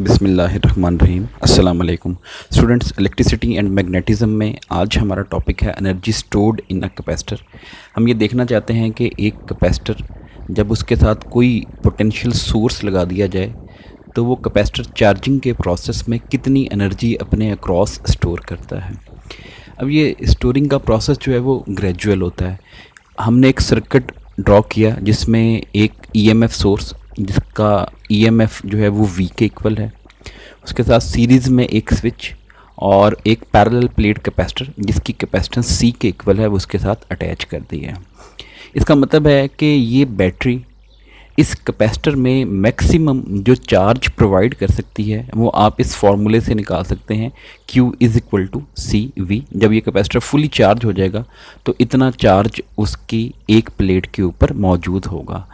बिस्मिल्लाहिर्रहमानिर्रहीम। अस्सलाम वालेकुम स्टूडेंट्स। इलेक्ट्रिसिटी एंड मैग्नेटिज्म में आज हमारा टॉपिक है energy stored in a capacitor. हम ये देखना चाहते हैं कि एक कैपेसिटर जब उसके साथ कोई पोटेंशियल सोर्स लगा दिया जाए तो वो कैपेसिटर चार्जिंग के प्रोसेस में कितनी एनर्जी अपने अक्रॉस स्टोर करता है। अब ये स्टोरिंग का प्रोसेस जो है वो ग्रेजुअल होता है। हमने एक सर्किट ड्रॉ किया जिसमें एक ईएमएफ सोर्स, जिसका ईएमएफ जो है वो वी के इक्वल है, उसके साथ सीरीज़ में एक स्विच और एक पैरेलल प्लेट कैपेसिटर जिसकी कैपेसिटेंस सी के इक्वल है वो उसके साथ अटैच कर दी है। इसका मतलब है कि ये बैटरी इस कैपेसिटर में मैक्सिमम जो चार्ज प्रोवाइड कर सकती है वो आप इस फॉर्मूले से निकाल सकते हैं, Q is equal to C V. जब ये कैपेसिटर फुली चार्ज हो जाएगा तो इतना चार्ज उसकी एक प्लेट के ऊपर मौजूद होगा।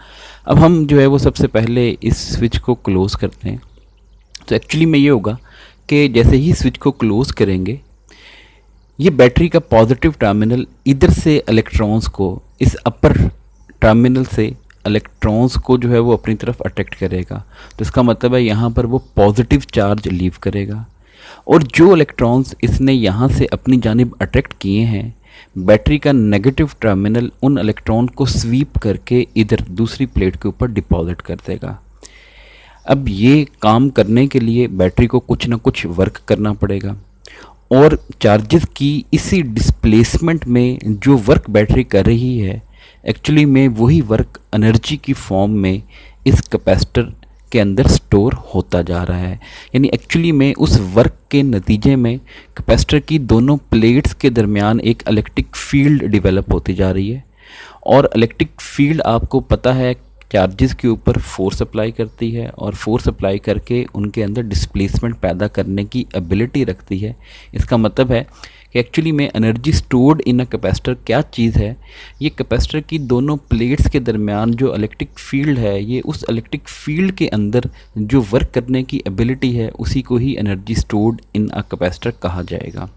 अब हम जो है वो सबसे पहले इस स्विच को क्लोज़ करते हैं। तो एक्चुअली में ये होगा कि जैसे ही स्विच को क्लोज़ करेंगे ये बैटरी का पॉजिटिव टर्मिनल इधर से इलेक्ट्रॉन्स को, इस अपर टर्मिनल से इलेक्ट्रॉन्स को जो है वो अपनी तरफ अट्रैक्ट करेगा। तो इसका मतलब है यहाँ पर वो पॉजिटिव चार्ज लीव करेगा और जो इलेक्ट्रॉन्स इसने यहाँ से अपनी जानिब अट्रैक्ट किए हैं बैटरी का नेगेटिव टर्मिनल उन इलेक्ट्रॉन को स्वीप करके इधर दूसरी प्लेट के ऊपर डिपॉजिट कर देगा। अब ये काम करने के लिए बैटरी को कुछ ना कुछ वर्क करना पड़ेगा और चार्जेस की इसी डिस्प्लेसमेंट में जो वर्क बैटरी कर रही है एक्चुअली में वही वर्क एनर्जी की फॉर्म में इस कैपेसिटर के अंदर स्टोर होता जा रहा है। यानी एक्चुअली में उस वर्क के नतीजे में कैपेसिटर की दोनों प्लेट्स के दरमियान एक इलेक्ट्रिक फील्ड डेवलप होती जा रही है और इलेक्ट्रिक फील्ड आपको पता है चार्जेस के ऊपर फोर्स अप्लाई करती है और फोर्स अप्लाई करके उनके अंदर डिस्प्लेसमेंट पैदा करने की एबिलिटी रखती है। इसका मतलब है कि एक्चुअली में energy stored in a capacitor क्या चीज़ है, ये कैपेसिटर की दोनों प्लेट्स के दरमियान जो इलेक्ट्रिक फील्ड है, ये उस इलेक्ट्रिक फील्ड के अंदर जो वर्क करने की एबिलिटी है उसी को ही energy stored in a capacitor कहा जाएगा।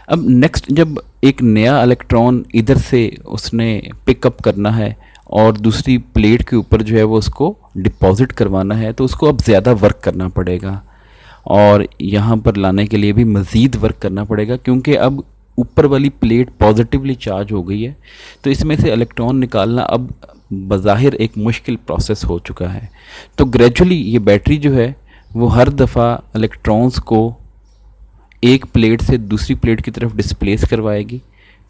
अब नेक्स्ट जब एक नया इलेक्ट्रॉन इधर से उसने पिकअप करना है और दूसरी प्लेट के ऊपर जो है वो उसको डिपॉजिट करवाना है तो उसको अब ज़्यादा वर्क करना पड़ेगा और यहाँ पर लाने के लिए भी मज़ीद वर्क करना पड़ेगा क्योंकि अब ऊपर वाली प्लेट पॉजिटिवली चार्ज हो गई है। तो इसमें से इलेक्ट्रॉन निकालना अब बज़ाहिर एक मुश्किल प्रोसेस हो चुका है। तो ग्रेजुअली ये बैटरी जो है वो हर दफ़ा इलेक्ट्रॉन्स को एक प्लेट से दूसरी प्लेट की तरफ डिस्प्लेस करवाएगी।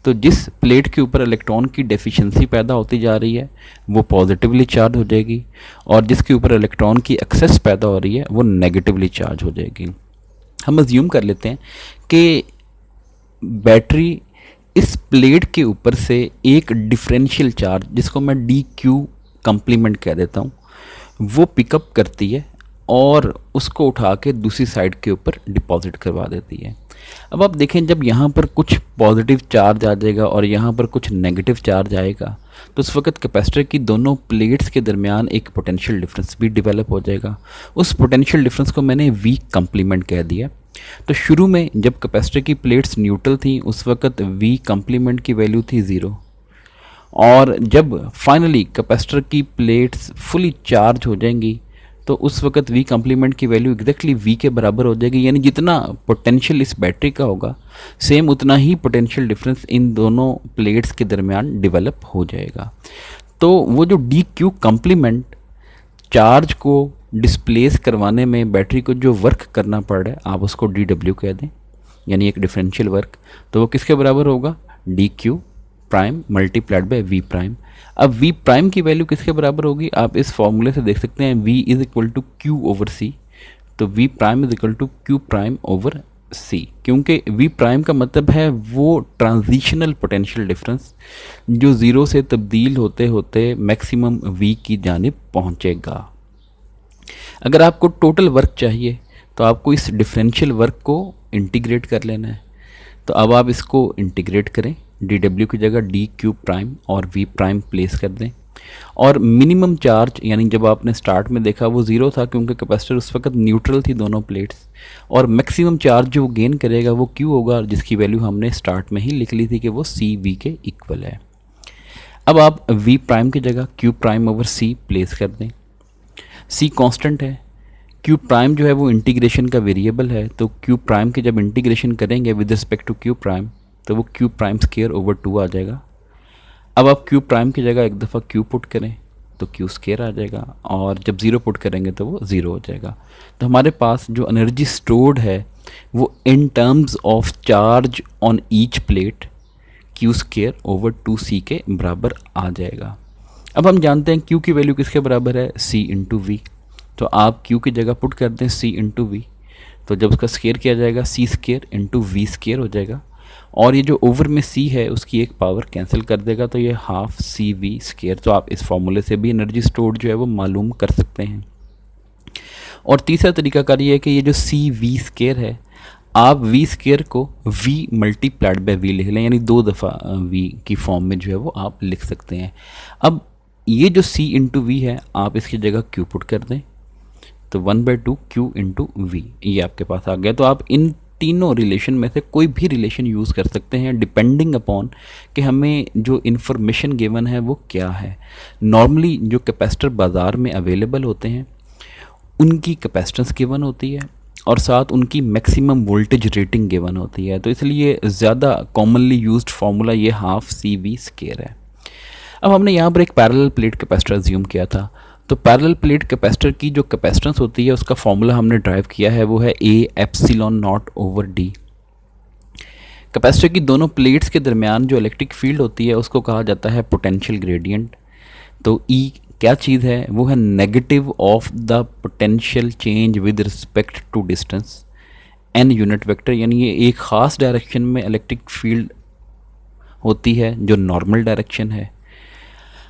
तो जिस प्लेट के ऊपर इलेक्ट्रॉन की डेफिशिएंसी पैदा होती जा रही है वो पॉजिटिवली चार्ज हो जाएगी और जिसके ऊपर इलेक्ट्रॉन की एक्सेस पैदा हो रही है वो नेगेटिवली चार्ज हो जाएगी। हम अज्यूम कर लेते हैं कि बैटरी इस प्लेट के ऊपर से एक डिफरेंशियल चार्ज, जिसको मैं DQ कम्प्लीमेंट कह देता हूँ, वो पिकअप करती है और उसको उठा के दूसरी साइड के ऊपर डिपॉजिट करवा देती है। अब आप देखें जब यहाँ पर कुछ पॉजिटिव चार्ज आ जाएगा और यहाँ पर कुछ नेगेटिव चार्ज आएगा तो उस वक्त कैपेसिटर की दोनों प्लेट्स के दरमियान एक पोटेंशियल डिफरेंस भी डेवलप हो जाएगा। उस पोटेंशियल डिफरेंस को मैंने वी कम्प्लीमेंट कह दिया। तो शुरू में जब कैपेसिटर की प्लेट्स न्यूट्रल थी उस वक्त वी कम्प्लीमेंट की वैल्यू थी 0 और जब फाइनली कैपेसिटर की प्लेट्स फुली चार्ज हो जाएंगी तो उस वक्त वी कम्प्लीमेंट की वैल्यू एग्जैक्टली वी के बराबर हो जाएगी। यानी जितना पोटेंशियल इस बैटरी का होगा सेम उतना ही पोटेंशियल डिफरेंस इन दोनों प्लेट्स के दरमियान डेवलप हो जाएगा। तो वो जो DQ कम्प्लीमेंट चार्ज को डिस्प्लेस करवाने में बैटरी को जो वर्क करना पड़ रहा है आप उसको DW कह दें, यानी एक डिफरेंशियल वर्क। तो वो किसके बराबर होगा, DQ prime multiplied by V prime. अब वी प्राइम की वैल्यू किसके बराबर होगी, आप इस फॉर्मूले से देख सकते हैं, V is equal to Q over C। तो V prime is equal to Q prime over C, क्योंकि वी प्राइम का मतलब है वो ट्रांजिशनल पोटेंशियल डिफरेंस जो 0 से तब्दील होते होते मैक्सिमम V की जानिब पहुंचेगा। अगर आपको टोटल वर्क चाहिए तो आपको इस डिफरेंशियल वर्क को इंटीग्रेट कर लेना है। तो अब आप इसको इंटीग्रेट करें, DW की जगह DQ प्राइम और V प्राइम प्लेस कर दें और मिनिमम चार्ज, यानी जब आपने स्टार्ट में देखा वो 0 था क्योंकि कैपेसिटर उस वक्त न्यूट्रल थी दोनों प्लेट्स, और मैक्सिमम चार्ज जो गेन करेगा वो Q होगा जिसकी वैल्यू हमने स्टार्ट में ही लिख ली थी कि वो CV के इक्वल है। अब आप V प्राइम की जगह Q prime over C place कर दें। C कांस्टेंट है, क्यू प्राइम जो है वो इंटीग्रेशन का वेरिएबल है, तो क्यू प्राइम के जब इंटीग्रेशन करेंगे with respect to Q prime तो वो क्यू प्राइम स्क्वायर ओवर 2 आ जाएगा। अब आप क्यू प्राइम की जगह एक दफ़ा क्यू पुट करें तो क्यू स्क्वायर आ जाएगा, और जब ज़ीरो पुट करेंगे तो वो ज़ीरो हो जाएगा। तो हमारे पास जो एनर्जी स्टोर्ड है वो in terms of charge on each plate Q square over 2c के बराबर आ जाएगा। अब हम जानते हैं क्यू की वैल्यू किसके बराबर है, c इंटू वी। तो आप क्यू की जगह पुट कर दें c इंटू वी, तो जब उसका स्क्वायर किया जाएगा c square into V square हो जाएगा, और ये जो ओवर में c है उसकी एक पावर कैंसिल कर देगा, तो ये हाफ सी वी स्क्वायर। तो आप इस फॉर्मूले से भी एनर्जी स्टोर्ड जो है वो मालूम कर सकते हैं। और तीसरा तरीकाकार ये है कि ये जो सी वी स्क्वायर है, आप वी स्क्वायर को v मल्टीप्लाइड बाय वी लिख लें, यानी 2 दफ़ा v की फॉर्म में जो है वो आप लिख सकते हैं। अब ये जो c इंटू वी है आप इसकी जगह q पुट कर दें, तो 1/2 q इंटू वी ये आपके पास आ गया। तो आप इन तीनों रिलेशन में से कोई भी रिलेशन यूज़ कर सकते हैं डिपेंडिंग अपॉन कि हमें जो इन्फॉर्मेशन गिवन है वो क्या है। नॉर्मली जो कैपेसिटर बाज़ार में अवेलेबल होते हैं उनकी कैपेसिटेंस गिवन होती है और साथ उनकी मैक्सिमम वोल्टेज रेटिंग गिवन होती है, तो इसलिए ज़्यादा कॉमनली यूज्ड फार्मूला ये हाफ सी वी स्क्वायर है। अब हमने यहाँ पर एक पैरेलल प्लेट कैपेसिटर अज्यूम किया था, तो पैरेलल प्लेट कैपेसिटर की जो कैपेसिटेंस होती है उसका फार्मूला हमने ड्राइव किया है, वो है A epsilon not over D. Capacitor की दोनों प्लेट्स के दरमियान जो इलेक्ट्रिक फील्ड होती है उसको कहा जाता है पोटेंशियल ग्रेडियंट। तो ई क्या चीज़ है, वो है negative of the potential change with respect to distance an unit vector, यानी ये एक ख़ास डायरेक्शन में इलेक्ट्रिक फील्ड होती है जो नॉर्मल डायरेक्शन है।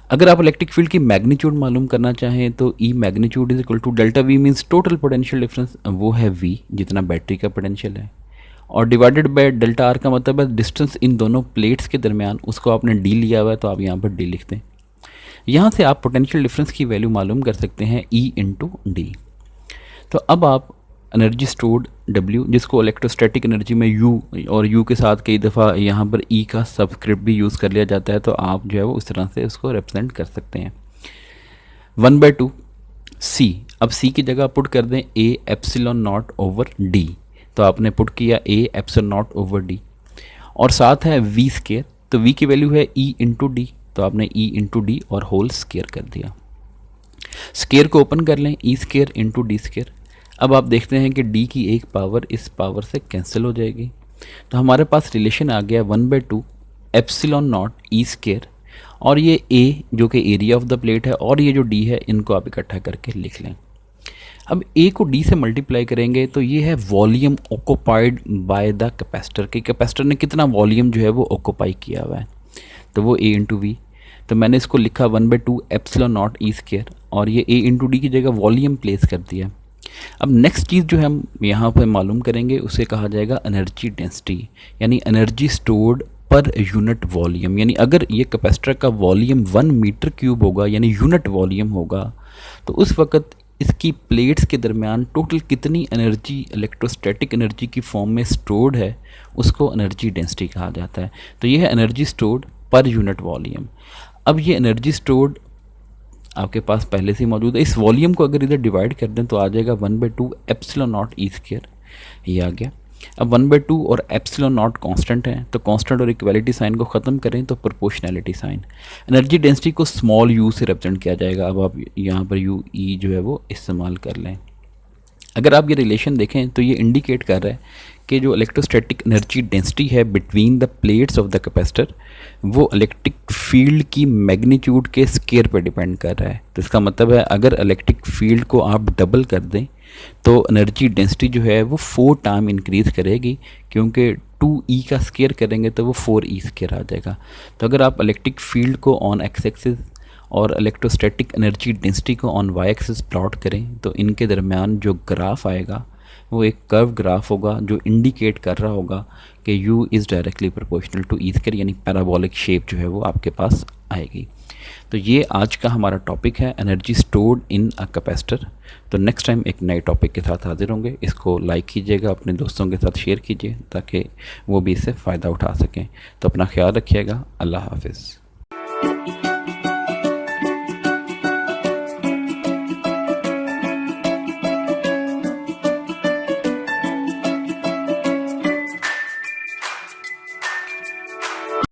अगर आप इलेक्ट्रिक फील्ड की मैग्नीट्यूड मालूम करना चाहें तो E magnitude is equal to delta V means total potential difference, वो है वी जितना बैटरी का पोटेंशियल है, और डिवाइडेड बाय डेल्टा आर का मतलब है डिस्टेंस इन दोनों प्लेट्स के दरमियान, उसको आपने डी लिया हुआ है तो आप यहाँ पर डी लिखते हैं। यहाँ से आप पोटेंशियल डिफरेंस की वैल्यू मालूम कर सकते हैं ई इंटू डी। तो अब आप एनर्जी स्टोर्ड डब्ल्यू, जिसको इलेक्ट्रोस्टैटिक एनर्जी में यू और यू के साथ कई दफ़ा यहाँ पर ई का सबस्क्रिप्ट भी यूज़ कर लिया जाता है, तो आप जो है वो उस तरह से उसको रिप्रेजेंट कर सकते हैं। 1/2 सी, अब सी की जगह पुट कर दें A epsilon not over D, तो आपने पुट किया A epsilon not over D, और साथ है वी स्क्वायर, तो वी की वैल्यू है ई इंटू डी, तो आपने ई इंटू डी और होल स्क्वायर कर दिया। स्क्वायर को ओपन कर लें, E square into D square. अब आप देखते हैं कि डी की एक पावर इस पावर से कैंसिल हो जाएगी, तो हमारे पास रिलेशन आ गया 1/2 एप्सिलॉन नॉट ई स्क्वायर, और ये ए जो कि एरिया ऑफ द प्लेट है और ये जो डी है इनको आप इकट्ठा करके लिख लें। अब ए को डी से मल्टीप्लाई करेंगे तो ये है volume occupied by the capacitor, कि कैपेसिटर ने कितना वॉल्यूम जो है वो ऑक्यूपाई किया हुआ है, तो वो ए इंटू वी। तो मैंने इसको लिखा 1/2 एप्सिलॉन नॉट ई स्क्वायर, और ये ए इंटू डी की जगह वॉल्यूम प्लेस कर दिया। अब नेक्स्ट चीज़ जो हम यहाँ पर मालूम करेंगे उसे कहा जाएगा एनर्जी डेंसिटी, यानी energy stored per unit volume. यानी अगर ये कैपेसिटर का वॉल्यूम 1 मीटर क्यूब होगा यानी यूनिट वॉल्यूम होगा, तो उस वक्त इसकी प्लेट्स के दरमियान टोटल कितनी एनर्जी इलेक्ट्रोस्टैटिक एनर्जी की फॉर्म में स्टोर्ड है उसको एनर्जी डेंसिटी कहा जाता है। तो ये है energy stored per unit volume. अब ये एनर्जी स्टोर्ड आपके पास पहले से ही मौजूद है, इस वॉल्यूम को अगर इधर डिवाइड कर दें तो आ जाएगा 1/2 एप्सिलॉन नॉट ई स्क्वायर, ये आ गया। अब 1/2 और एप्सिलॉन नॉट कांस्टेंट है, तो कांस्टेंट और इक्वालिटी साइन को ख़त्म करें तो प्रोपोर्शनैलिटी साइन। एनर्जी डेंसिटी को स्मॉल यू से रिप्रेजेंट किया जाएगा। अब आप यहाँ पर यू ई जो है वो इस्तेमाल कर लें। अगर आप ये रिलेशन देखें तो ये इंडिकेट कर रहा है कि जो इलेक्ट्रोस्टैटिक एनर्जी डेंसिटी है between the plates of the capacitor वो इलेक्ट्रिक फील्ड की मैग्नीट्यूड के स्केयर पर डिपेंड कर रहा है। तो इसका मतलब है अगर इलेक्ट्रिक फील्ड को आप डबल कर दें तो एनर्जी डेंसिटी जो है वो 4 टाइम इंक्रीज़ करेगी, क्योंकि 2e का स्केयर करेंगे तो वो 4e स्केयर आ जाएगा। तो अगर आप इलेक्ट्रिक फील्ड को ऑन एक्स एक्सिस और इलेक्ट्रोस्टैटिक एनर्जी डेंसिटी को ऑन वाई एक्सिस प्लॉट करें तो इनके दरमियान जो ग्राफ आएगा वो एक कर्व ग्राफ होगा जो इंडिकेट कर रहा होगा कि u is directly proportional to E square, यानी पैराबोलिक शेप जो है वो आपके पास आएगी। तो ये आज का हमारा टॉपिक है energy stored in a capacitor. तो नेक्स्ट टाइम एक नए टॉपिक के साथ हाजिर होंगे। इसको लाइक कीजिएगा, अपने दोस्तों के साथ शेयर कीजिए ताकि वो भी इससे फ़ायदा उठा सकें। तो अपना ख्याल रखिएगा। अल्लाह हाफिज़।